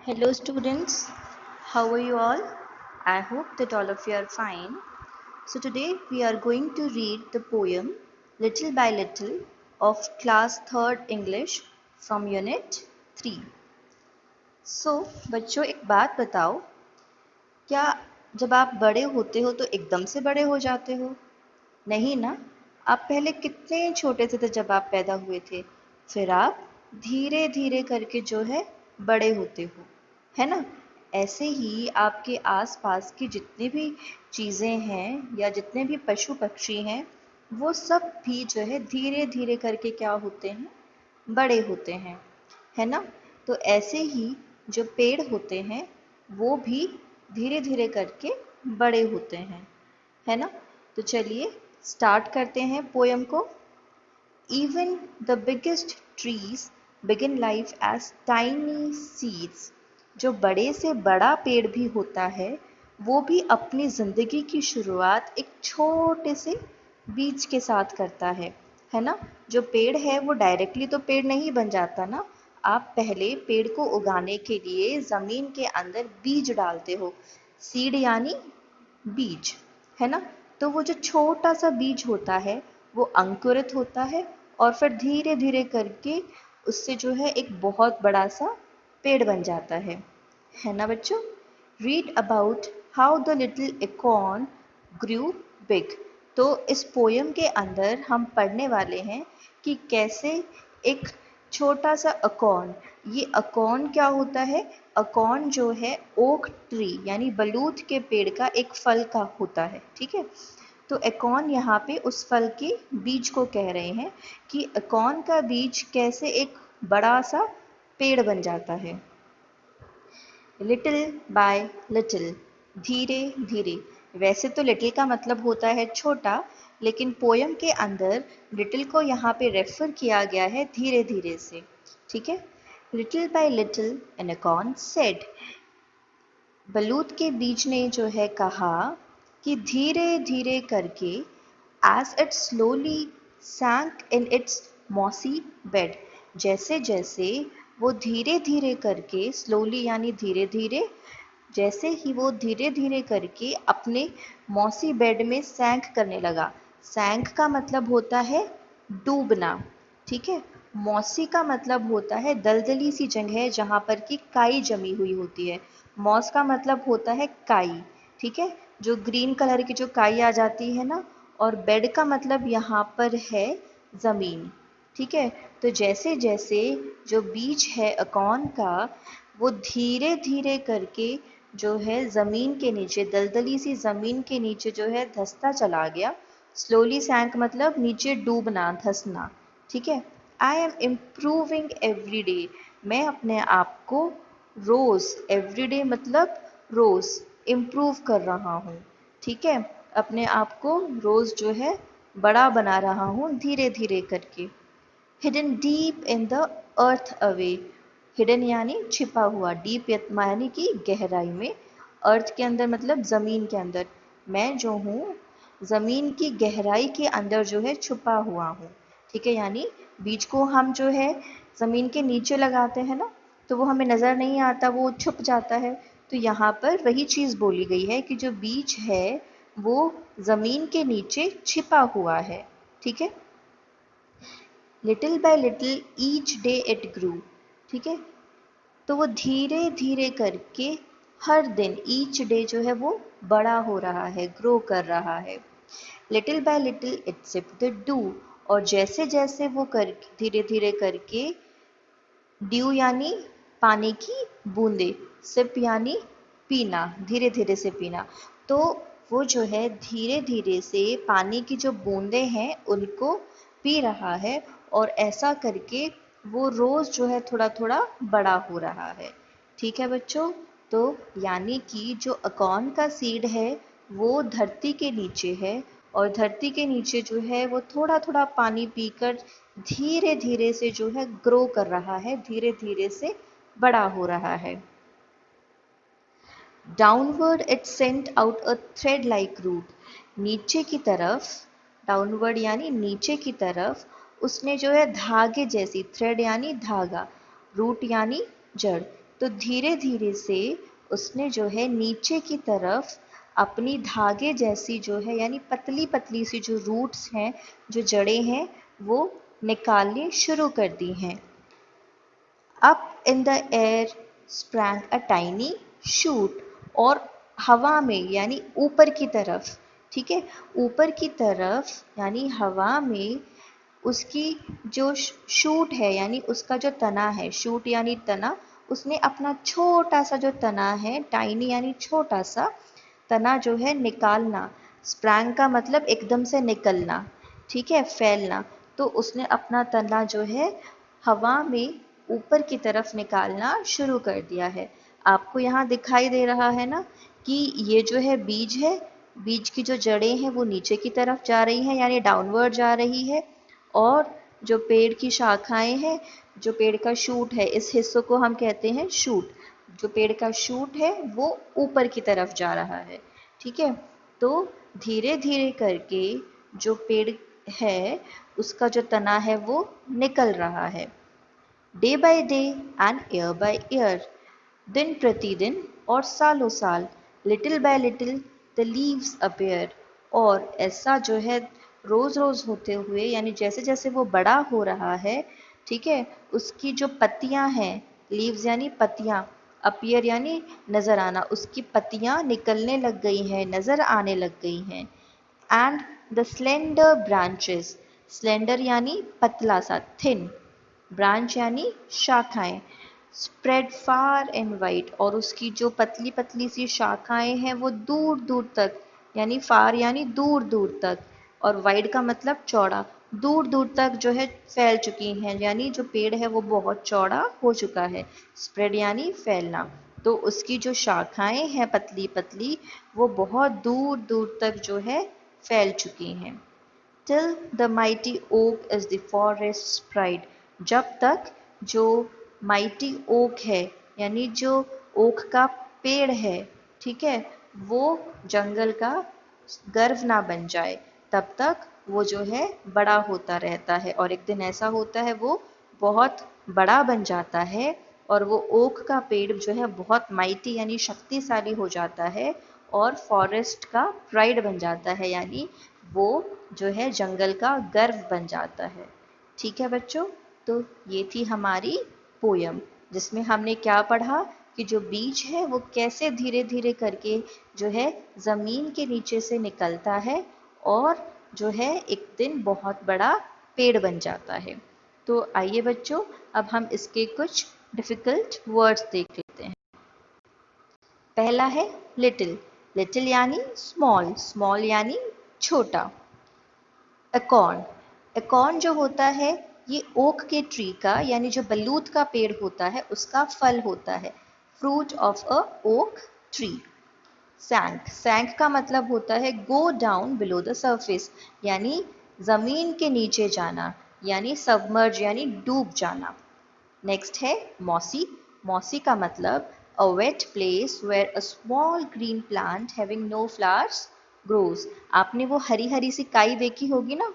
Hello students, how are you all? I hope that all of you are fine. So today we are going to read the poem Little by Little of class 3rd English from unit 3. So बच्चों एक बात बताओ, क्या जब आप बड़े होते हो तो एकदम से बड़े हो जाते हो? नहीं ना। आप पहले कितने छोटे थे जब आप पैदा हुए थे, फिर आप धीरे धीरे करके जो है बड़े होते हो, है ना। ऐसे ही आपके आसपास की जितनी भी चीज़ें हैं या जितने भी पशु पक्षी हैं, वो सब भी जो है धीरे धीरे करके क्या होते हैं, बड़े होते हैं, है ना। तो ऐसे ही जो पेड़ होते हैं वो भी धीरे धीरे करके बड़े होते हैं, है ना। तो चलिए स्टार्ट करते हैं पोयम को। Even the biggest trees begin life as tiny seeds. जो बड़े से बड़ा पेड़ भी होता है वो भी अपनी ज़िंदगी की शुरुआत एक छोटे से बीज के साथ करता है ना। जो पेड़ है वो डायरेक्टली तो पेड़ नहीं बन जाता ना। आप पहले पेड़ को उगाने के लिए ज़मीन के अंदर बीज डालते हो। सीड यानी बीज, है ना। तो वो जो छोटा सा बीज होता है वो अंकुरित होता है और फिर धीरे धीरे करके उससे जो है एक बहुत बड़ा सा पेड़ बन जाता है ना बच्चों। Read about how the little acorn grew big. तो इस पोयम के अंदर हम पढ़ने वाले हैं कि कैसे एक छोटा सा अकॉर्न, ये अकॉर्न क्या होता है? अकॉर्न जो है ओक ट्री यानी बलूत के पेड़ का एक फल का होता है, ठीक है। तो एकॉर्न यहाँ पे उस फल के बीज को कह रहे हैं कि एकॉर्न का बीज कैसे एक बड़ा सा पेड़ बन जाता है। लिटिल बाय लिटिल, धीरे धीरे। वैसे तो लिटिल का मतलब होता है छोटा, लेकिन पोयम के अंदर लिटिल को यहाँ पे रेफर किया गया है धीरे धीरे से, ठीक है। Little by little an acorn said, बलूत के बीज ने जो है कहा कि धीरे धीरे करके, as it slowly sank in its mossy bed. जैसे जैसे वो धीरे धीरे करके, स्लोली यानी धीरे धीरे, जैसे ही वो धीरे धीरे करके अपने मौसी बेड में सैंक करने लगा। सैंक का मतलब होता है डूबना, ठीक है। मौसी का मतलब होता है दलदली सी जगह जहाँ पर की काई जमी हुई होती है। मॉस का मतलब होता है काई, ठीक है, जो ग्रीन कलर की जो काई आ जाती है ना। और बेड का मतलब यहाँ पर है ज़मीन, ठीक है। तो जैसे जैसे जो बीज है अकॉर्न का, वो धीरे धीरे करके जो है ज़मीन के नीचे, दलदली सी ज़मीन के नीचे जो है धंसता चला गया। स्लोली सैंक मतलब नीचे डूबना, धंसना, ठीक है। I am improving every day, मैं अपने आप को रोज़, एवरी डे मतलब रोज़, इम्प्रूव कर रहा हूँ, ठीक है। अपने आप को रोज़ जो है बड़ा बना रहा हूँ धीरे धीरे करके। Hidden deep in the earth away, hidden यानी छिपा हुआ, डीप यानी कि गहराई में, अर्थ के अंदर मतलब ज़मीन के अंदर। मैं जो हूँ ज़मीन की गहराई के अंदर जो है छुपा हुआ हूँ, ठीक है। यानी बीज को हम जो है ज़मीन के नीचे लगाते हैं ना, तो वो हमें नज़र नहीं आता, वो छुप जाता है। तो यहाँ पर वही चीज़ बोली गई है कि जो बीज है वो ज़मीन के नीचे छिपा हुआ है, ठीक है। Little by little each day it grew, ठीक है। तो वो धीरे धीरे करके हर दिन, ईच डे जो है वो बड़ा हो रहा है, ग्रो कर रहा है। Little by little it sip the dew, और जैसे जैसे वो कर धीरे धीरे करके, ड्यू यानी पानी की बूंदे, सिप यानी पीना, धीरे धीरे से पीना। तो वो जो है धीरे धीरे से पानी की जो बूंदे हैं उनको पी रहा है, और ऐसा करके वो रोज़ जो है थोड़ा थोड़ा बड़ा हो रहा है, ठीक है बच्चों। तो यानी कि जो अकॉर्न का सीड है वो धरती के नीचे है, और धरती के नीचे जो है वो थोड़ा थोड़ा पानी पीकर धीरे धीरे से जो है ग्रो कर रहा है, धीरे धीरे से बड़ा हो रहा है। Downward it sent out a thread like root, नीचे की तरफ, डाउनवर्ड यानी नीचे की तरफ उसने जो है धागे जैसी, थ्रेड यानी धागा, रूट यानी जड़, तो धीरे धीरे से उसने जो है नीचे की तरफ अपनी धागे जैसी जो है यानी पतली पतली सी जो रूट्स हैं, जो जड़ें हैं, वो निकालनी शुरू कर दी हैं। Up in the air sprang a tiny shoot, और हवा में यानी ऊपर की तरफ, ठीक है, ऊपर की तरफ यानी हवा में उसकी जो शूट है यानी उसका जो तना है, शूट यानी तना, उसने अपना छोटा सा जो तना है, टाइनी यानी छोटा सा तना जो है निकालना। स्प्रैंग का मतलब एकदम से निकलना, ठीक है, फैलना। तो उसने अपना तना जो है हवा में ऊपर की तरफ निकालना शुरू कर दिया है। आपको यहाँ दिखाई दे रहा है ना कि ये जो है बीज है, बीज की जो जड़ें हैं वो नीचे की तरफ जा रही हैं यानी डाउनवर्ड जा रही है, और जो पेड़ की शाखाएं हैं, जो पेड़ का शूट है, इस हिस्से को हम कहते हैं शूट। जो पेड़ का शूट है वो ऊपर की तरफ जा रहा है, ठीक है। तो धीरे धीरे करके जो पेड़ है उसका जो तना है वो निकल रहा है। Day by day and year by year, दिन प्रतिदिन और सालों साल, little by little the leaves appear, और ऐसा जो है रोज रोज होते हुए यानी जैसे जैसे वो बड़ा हो रहा है, ठीक है, उसकी जो पत्तियां हैं, लीव्स यानी पत्तियां, अपीयर यानी नजर आना, उसकी पत्तियां निकलने लग गई हैं, नजर आने लग गई हैं। And the slender branches, slender यानी पतला सा, थिन, ब्रांच यानी शाखाएं, स्प्रेड फार एंड वाइड, और उसकी जो पतली पतली सी शाखाएं हैं वो दूर दूर तक, यानी फार यानी दूर दूर तक, और वाइड का मतलब चौड़ा, दूर दूर तक जो है फैल चुकी हैं, यानी जो पेड़ है वो बहुत चौड़ा हो चुका है। स्प्रेड यानी फैलना, तो उसकी जो शाखाएं हैं पतली पतली वो बहुत दूर दूर तक जो है फैल चुकी हैं। Till the mighty oak is the forest's pride, जब तक जो mighty oak है यानी जो ओक का पेड़ है, ठीक है, वो जंगल का गर्व ना बन जाए, तब तक वो जो है बड़ा होता रहता है, और एक दिन ऐसा होता है वो बहुत बड़ा बन जाता है, और वो ओक का पेड़ जो है बहुत माइटी यानी शक्तिशाली हो जाता है, और फॉरेस्ट का प्राइड बन जाता है, यानी वो जो है जंगल का गर्व बन जाता है। ठीक है बच्चों, तो ये थी हमारी पोयम, जिसमें हमने क्या पढ़ा कि जो बीज है वो कैसे धीरे धीरे करके जो है जमीन के नीचे से निकलता है, और जो है एक दिन बहुत बड़ा पेड़ बन जाता है। तो आइए बच्चों, अब हम इसके कुछ डिफिकल्ट वर्ड्स देख लेते हैं। पहला है लिटिल, लिटिल यानी स्मॉल, स्मॉल यानी छोटा। एकॉर्न, एकॉर्न जो होता है ये ओक के ट्री का यानी जो बलूत का पेड़ होता है उसका फल होता है, fruit of a oak tree. Sank, sank का मतलब होता है go down below the surface, यानी जमीन के नीचे जाना, यानी सबमर्ज यानी डूब जाना। नेक्स्ट है मॉसी, मॉसी का मतलब a wet place where a small green plant having no flowers grows. आपने वो हरी हरी सी काई देखी होगी ना,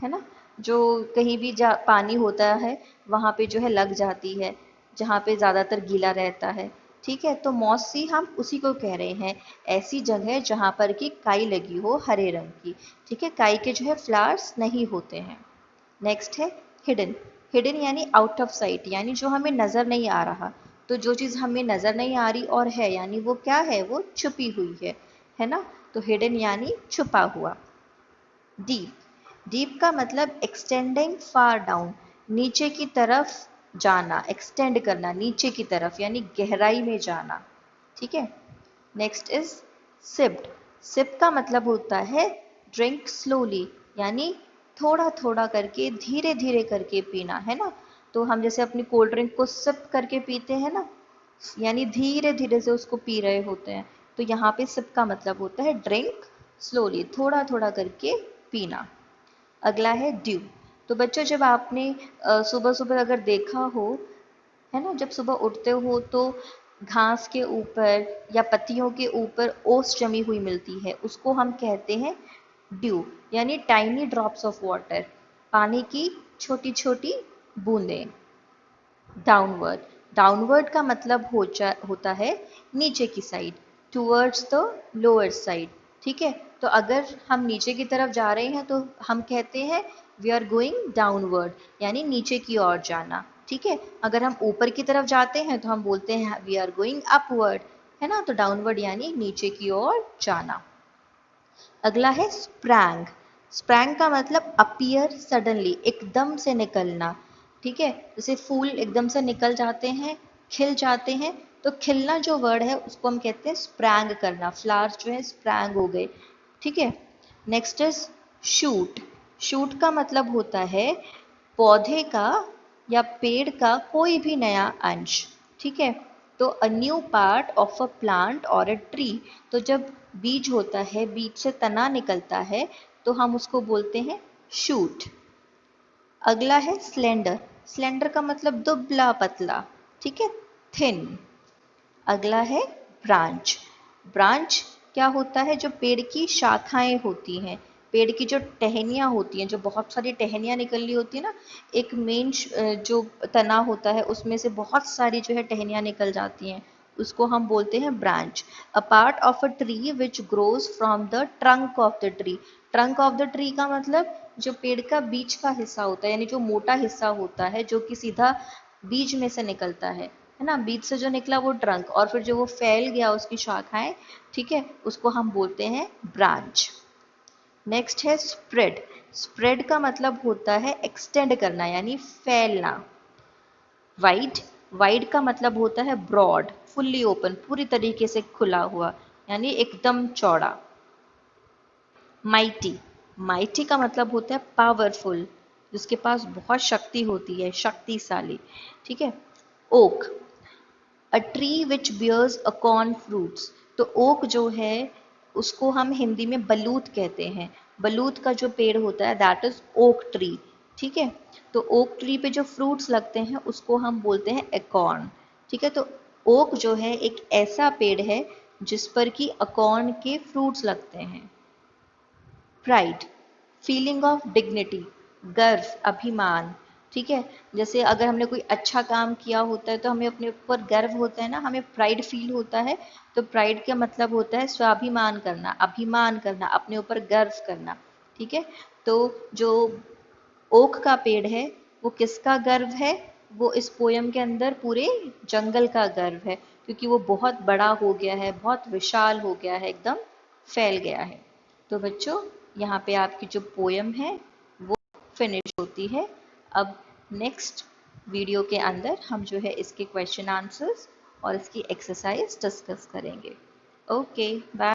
है ना, जो कहीं भी जा पानी होता है वहाँ पे जो है लग जाती है, जहाँ पे ज़्यादातर गीला रहता है, ठीक है। तो मौसी हम उसी को कह रहे हैं, ऐसी जगह जहाँ पर कि काई लगी हो हरे रंग की, ठीक है, काई के जो है फ्लावर्स नहीं होते हैं। नेक्स्ट है हिडन, हिडन यानी आउट ऑफ साइट, यानी जो हमें नज़र नहीं आ रहा। तो जो चीज़ हमें नज़र नहीं आ रही और है यानी वो क्या है, वो छुपी हुई है ना, तो हिडन यानी छुपा हुआ। डीप, डीप का मतलब एक्सटेंडिंग फार डाउन, नीचे की तरफ जाना, एक्सटेंड करना नीचे की तरफ यानी गहराई में जाना, ठीक है। नेक्स्ट इज सिप्ड, सिप का मतलब होता है ड्रिंक स्लोली, यानी थोड़ा थोड़ा करके धीरे धीरे करके पीना, है ना। तो हम जैसे अपनी कोल्ड ड्रिंक को सिप करके पीते हैं ना, यानी धीरे धीरे से उसको पी रहे होते हैं, तो यहाँ पे सिप का मतलब होता है ड्रिंक स्लोली, थोड़ा थोड़ा करके पीना। अगला है ड्यू, तो बच्चों जब आपने सुबह सुबह अगर देखा हो, है ना, जब सुबह उठते हो तो घास के ऊपर या पत्तियों के ऊपर ओस जमी हुई मिलती है, उसको हम कहते हैं ड्यू, यानी टाइनी ड्रॉप्स ऑफ वाटर, पानी की छोटी छोटी बूंदें। डाउनवर्ड, डाउनवर्ड का मतलब होता है नीचे की side, towards the lower side. ठीक है, तो अगर हम नीचे की तरफ जा रहे हैं तो हम कहते हैं वी आर गोइंग डाउनवर्ड, यानी नीचे की ओर जाना। ठीक है, अगर हम ऊपर की तरफ जाते हैं तो हम बोलते हैं वी आर गोइंग अपवर्ड, है ना। तो डाउनवर्ड यानी नीचे की ओर जाना। अगला है स्प्रैंग। स्प्रैंग का मतलब अपीयर सडनली, एकदम से निकलना। ठीक है, जैसे फूल एकदम से निकल जाते हैं, खिल जाते हैं, तो खिलना जो वर्ड है उसको हम कहते हैं स्प्रैंग करना। फ्लावर्स जो है स्प्रैंग हो गए। ठीक है, नेक्स्ट इज शूट। शूट का मतलब होता है पौधे का या पेड़ का कोई भी नया अंश। ठीक है, तो a new part of a plant और अ ट्री। तो जब बीज होता है, बीज से तना निकलता है, तो हम उसको बोलते हैं शूट। अगला है स्लेंडर। स्लेंडर का मतलब दुबला पतला। ठीक है, थिन। अगला है ब्रांच। ब्रांच क्या होता है, जो पेड़ की शाखाएं होती हैं, पेड़ की जो टहनियाँ होती हैं, जो बहुत सारी टहनियाँ निकल रही होती है ना, एक मेन जो तना होता है उसमें से बहुत सारी जो है टहनियाँ निकल जाती हैं, उसको हम बोलते हैं branch. A part of a tree which grows from the trunk of the tree. Trunk of the tree का मतलब जो पेड़ का बीच का हिस्सा होता है, यानी जो मोटा हिस्सा होता है जो कि सीधा बीज में से निकलता है ना, बीज से जो निकला वो ट्रंक, और फिर जो वो फैल गया उसकी शाखाएं, ठीक है, उसको हम बोलते हैं ब्रांच। नेक्स्ट है स्प्रेड। स्प्रेड का मतलब होता है एक्सटेंड करना, यानी फैलना। वाइड। वाइड का मतलब होता है ब्रॉड, फुल्ली ओपन, पूरी तरीके से खुला हुआ, यानी एकदम चौड़ा। माइटी। माइटी का मतलब होता है पावरफुल, जिसके पास बहुत शक्ति होती है, शक्तिशाली। ठीक है, oak. A tree which bears acorn fruits. तो ओक जो है उसको हम हिंदी में बलूत कहते हैं। बलूत का जो पेड़ होता है दैट इज ओक ट्री। ठीक है, तो ओक ट्री पे जो फ्रूट्स लगते हैं उसको हम बोलते हैं एकॉर्न। ठीक है, तो ओक जो है एक ऐसा पेड़ है जिस पर कि अकॉर्न के फ्रूट्स लगते हैं। प्राइड। फीलिंग ऑफ डिग्निटी, गर्व, अभिमान। ठीक है, जैसे अगर हमने कोई अच्छा काम किया होता है तो हमें अपने ऊपर गर्व होता है ना, हमें प्राइड फील होता है। तो प्राइड का मतलब होता है स्वाभिमान करना, अभिमान करना, अपने ऊपर गर्व करना। ठीक है, तो जो ओक का पेड़ है वो किसका गर्व है, वो इस पोयम के अंदर पूरे जंगल का गर्व है, क्योंकि वो बहुत बड़ा हो गया है, बहुत विशाल हो गया है, एकदम फैल गया है। तो बच्चों, यहाँ पे आपकी जो पोयम है वो फिनिश होती है। अब नेक्स्ट वीडियो के अंदर हम जो है इसके क्वेश्चन आंसर्स और इसकी एक्सरसाइज डिस्कस करेंगे। Okay, bye.